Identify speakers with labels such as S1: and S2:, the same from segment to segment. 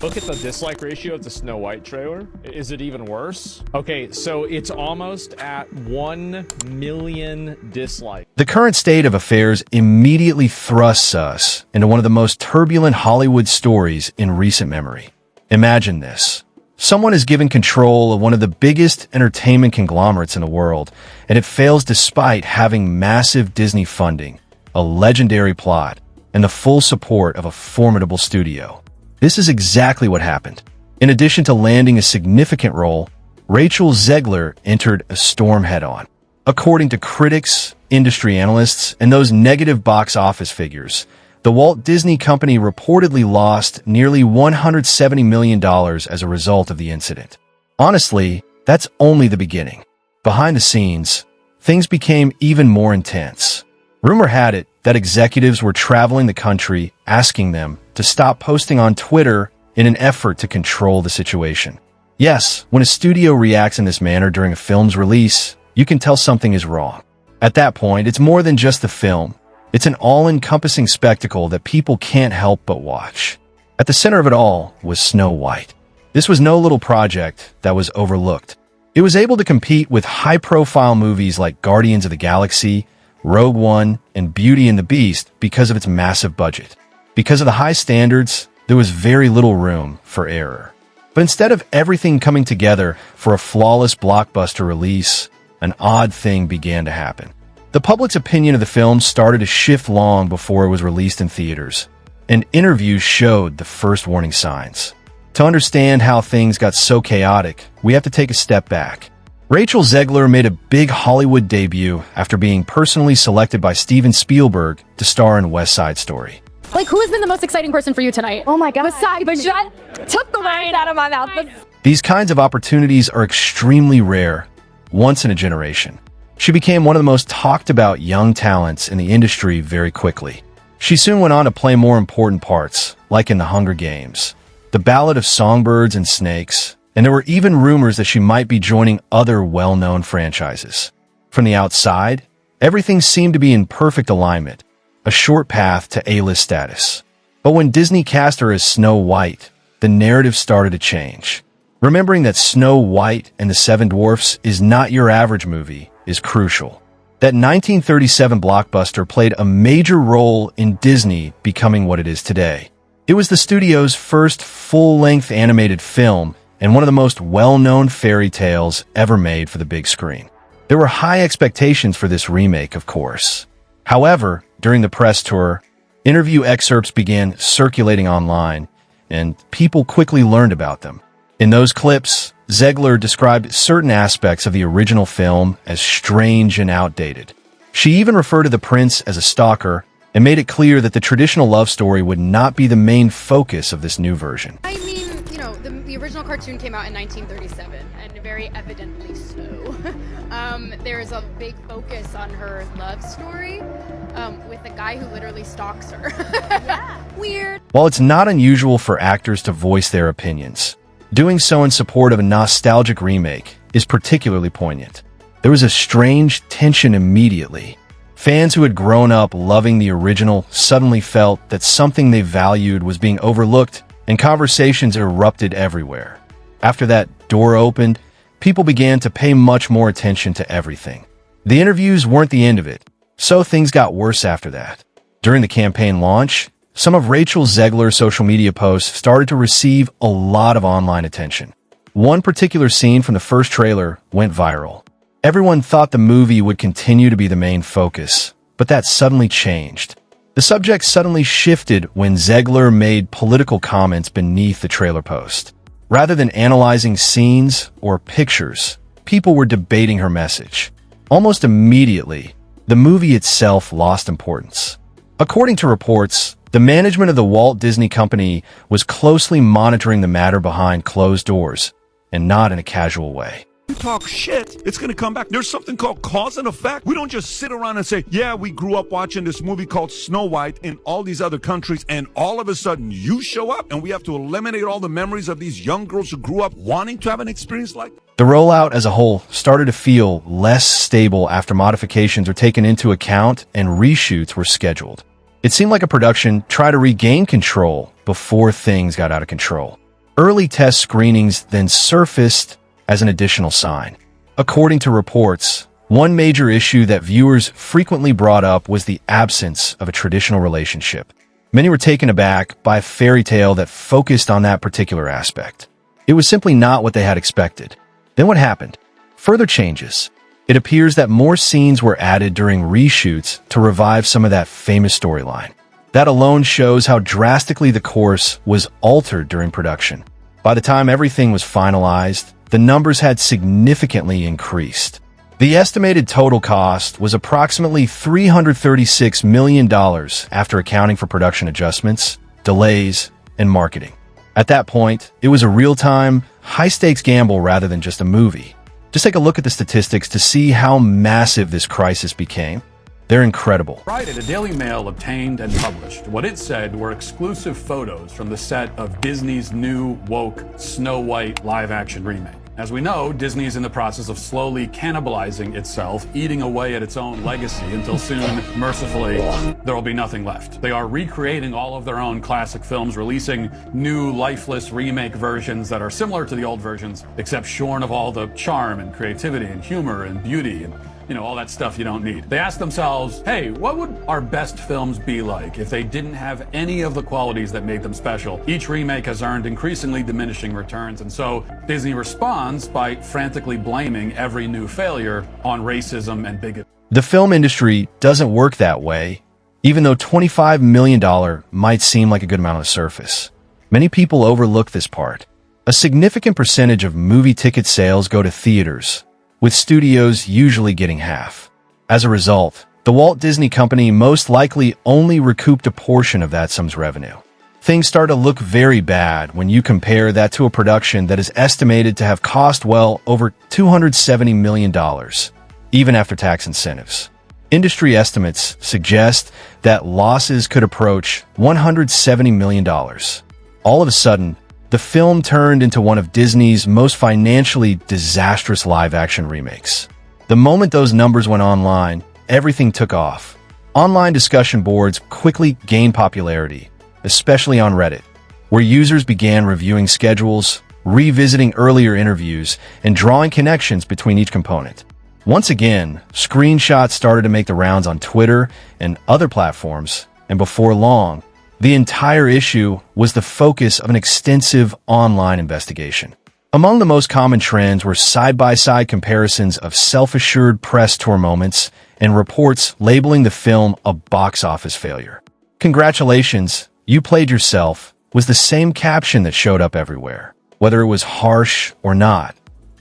S1: Look at the dislike ratio of the Snow White trailer. Is it even worse? Okay, so it's almost at 1 million dislikes.
S2: The current state of affairs immediately thrusts us into one of the most turbulent Hollywood stories in recent memory. Imagine this. Someone is given control of one of the biggest entertainment conglomerates in the world, and it fails despite having massive Disney funding, a legendary plot, and the full support of a formidable studio. This is exactly what happened. In addition to landing a significant role, Rachel Zegler entered a storm head-on. According to critics, industry analysts, and those negative box office figures, the Walt Disney Company reportedly lost nearly $170 million as a result of the incident. Honestly, that's only the beginning. Behind the scenes, things became even more intense. Rumor had it that executives were traveling the country asking them to stop posting on Twitter in an effort to control the situation. Yes, when a studio reacts in this manner during a film's release, you can tell something is wrong. At that point, it's more than just the film. It's an all-encompassing spectacle that people can't help but watch. At the center of it all was Snow White. This was no little project that was overlooked. It was able to compete with high-profile movies like Guardians of the Galaxy, Rogue One, and Beauty and the Beast because of its massive budget. Because of the high standards, there was very little room for error. But instead of everything coming together for a flawless blockbuster release, an odd thing began to happen. The public's opinion of the film started to shift long before it was released in theaters, and interviews showed the first warning signs. To understand how things got so chaotic, we have to take a step back. Rachel Zegler made a big Hollywood debut after being personally selected by Steven Spielberg to star in West Side Story.
S3: Like, who has been the most exciting person for you tonight?
S4: Oh my God.
S3: Took the words out of my mouth.
S2: These kinds of opportunities are extremely rare, once in a generation. She became one of the most talked about young talents in the industry very quickly. She soon went on to play more important parts, like in The Hunger Games, The Ballad of Songbirds and Snakes, and there were even rumors that she might be joining other well-known franchises. From the outside, everything seemed to be in perfect alignment, a short path to A-list status. But when Disney cast her as Snow White, the narrative started to change. Remembering that Snow White and the Seven Dwarfs is not your average movie is crucial. That 1937 blockbuster played a major role in Disney becoming what it is today. It was the studio's first full-length animated film and one of the most well-known fairy tales ever made for the big screen. There were high expectations for this remake, of course. However, during the press tour, interview excerpts began circulating online, and people quickly learned about them. In those clips, Zegler described certain aspects of the original film as strange and outdated. She even referred to the prince as a stalker and made it clear that the traditional love story would not be the main focus of this new version.
S4: I mean, you know, the original cartoon came out in 1937, and very evidently so. There's a big focus on her love story with a guy who literally stalks her. Yeah. Weird.
S2: While it's not unusual for actors to voice their opinions, doing so in support of a nostalgic remake is particularly poignant. There was a strange tension immediately. Fans who had grown up loving the original suddenly felt that something they valued was being overlooked, and conversations erupted everywhere. After that door opened, people began to pay much more attention to everything. The interviews weren't the end of it, so things got worse after that. During the campaign launch, some of Rachel Zegler's social media posts started to receive a lot of online attention. One particular scene from the first trailer went viral. Everyone thought the movie would continue to be the main focus, but that suddenly changed. The subject suddenly shifted when Zegler made political comments beneath the trailer post. Rather than analyzing scenes or pictures, people were debating her message. Almost immediately, the movie itself lost importance. According to reports, the management of the Walt Disney Company was closely monitoring the matter behind closed doors, and not in a casual way.
S5: You talk shit, it's gonna come back. There's something called cause and effect. We don't just sit around and say, yeah, we grew up watching this movie called Snow White in all these other countries, and all of a sudden you show up and we have to eliminate all the memories of these young girls who grew up wanting to have an experience like that.
S2: The rollout as a whole started to feel less stable after modifications were taken into account and reshoots were scheduled. It seemed like a production tried to regain control before things got out of control. Early test screenings then surfaced as an additional sign. According to reports, one major issue that viewers frequently brought up was the absence of a traditional relationship. Many were taken aback by a fairy tale that focused on that particular aspect. It was simply not what they had expected. Then what happened? Further changes. It appears that more scenes were added during reshoots to revive some of that famous storyline. That alone shows how drastically the course was altered during production. By the time everything was finalized, the numbers had significantly increased. The estimated total cost was approximately $336 million after accounting for production adjustments, delays, and marketing. At that point, it was a real-time, high-stakes gamble rather than just a movie. Just take a look at the statistics to see how massive this crisis became. They're incredible.
S6: Friday, the Daily Mail obtained and published what it said were exclusive photos from the set of Disney's new, woke Snow White live-action remake. As we know, Disney is in the process of slowly cannibalizing itself, eating away at its own legacy until soon, mercifully, there will be nothing left. They are recreating all of their own classic films, releasing new, lifeless remake versions that are similar to the old versions, except shorn of all the charm and creativity and humor and beauty and all that stuff you don't need. They ask themselves, hey, what would our best films be like if they didn't have any of the qualities that made them special? Each remake has earned increasingly diminishing returns, and so Disney responds by frantically blaming every new failure on racism and bigotry.
S2: The film industry doesn't work that way, even though $25 million might seem like a good amount on the surface. Many people overlook this part. A significant percentage of movie ticket sales go to theaters, with studios usually getting half. As a result, the Walt Disney Company most likely only recouped a portion of that sum's revenue. Things start to look very bad when you compare that to a production that is estimated to have cost well over $270 million, even after tax incentives. Industry estimates suggest that losses could approach $170 million. All of a sudden, the film turned into one of Disney's most financially disastrous live-action remakes. The moment those numbers went online, everything took off. Online discussion boards quickly gained popularity, especially on Reddit, where users began reviewing schedules, revisiting earlier interviews, and drawing connections between each component. Once again, screenshots started to make the rounds on Twitter and other platforms, and before long, the entire issue was the focus of an extensive online investigation. Among the most common trends were side-by-side comparisons of self-assured press tour moments and reports labeling the film a box office failure. "Congratulations, you played yourself," was the same caption that showed up everywhere, whether it was harsh or not.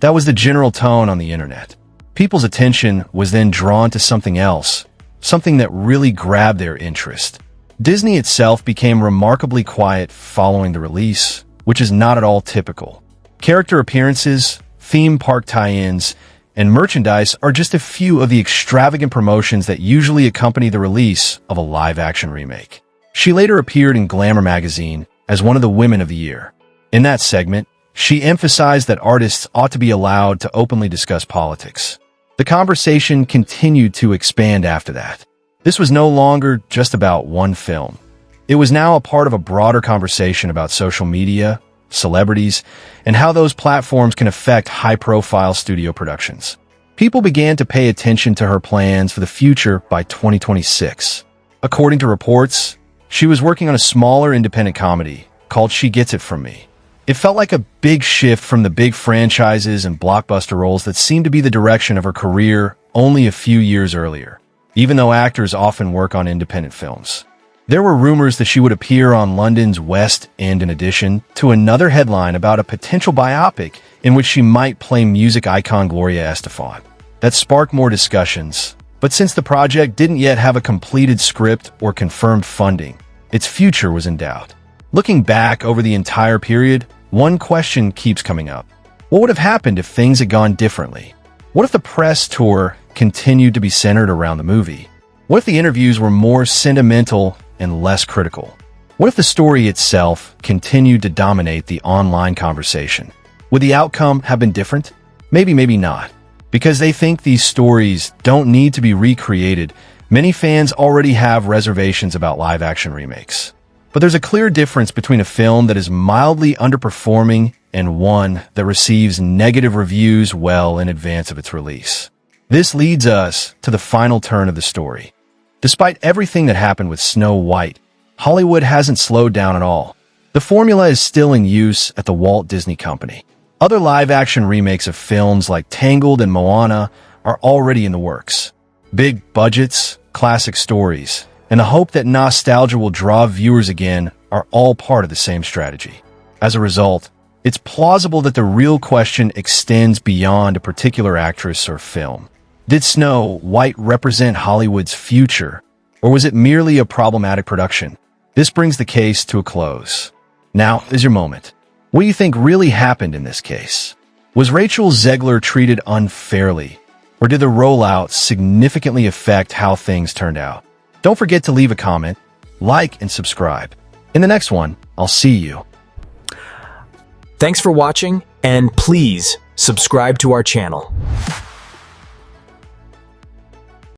S2: That was the general tone on the internet. People's attention was then drawn to something else, something that really grabbed their interest. Disney itself became remarkably quiet following the release, which is not at all typical. Character appearances, theme park tie-ins, and merchandise are just a few of the extravagant promotions that usually accompany the release of a live-action remake. She later appeared in Glamour magazine as one of the Women of the Year. In that segment, she emphasized that artists ought to be allowed to openly discuss politics. The conversation continued to expand after that. This was no longer just about one film. It was now a part of a broader conversation about social media, celebrities, and how those platforms can affect high-profile studio productions. People began to pay attention to her plans for the future by 2026. According to reports, she was working on a smaller independent comedy called She Gets It From Me. It felt like a big shift from the big franchises and blockbuster roles that seemed to be the direction of her career only a few years earlier, even though actors often work on independent films. There were rumors that she would appear on London's West End in addition to another headline about a potential biopic in which she might play music icon Gloria Estefan. That sparked more discussions, but since the project didn't yet have a completed script or confirmed funding, its future was in doubt. Looking back over the entire period, one question keeps coming up. What would have happened if things had gone differently? What if the press tour continued to be centered around the movie? What if the interviews were more sentimental and less critical? What if the story itself continued to dominate the online conversation? Would the outcome have been different? Maybe, maybe not. Because they think these stories don't need to be recreated, many fans already have reservations about live-action remakes. But there's a clear difference between a film that is mildly underperforming and one that receives negative reviews well in advance of its release. This leads us to the final turn of the story. Despite everything that happened with Snow White, Hollywood hasn't slowed down at all. The formula is still in use at the Walt Disney Company. Other live-action remakes of films like Tangled and Moana are already in the works. Big budgets, classic stories, and the hope that nostalgia will draw viewers again are all part of the same strategy. As a result, it's plausible that the real question extends beyond a particular actress or film. Did Snow White represent Hollywood's future, or was it merely a problematic production? This brings the case to a close. Now is your moment. What do you think really happened in this case? Was Rachel Zegler treated unfairly, or did the rollout significantly affect how things turned out? Don't forget to leave a comment, like, and subscribe. In the next one, I'll see you.
S7: Thanks for watching, and please subscribe to our channel.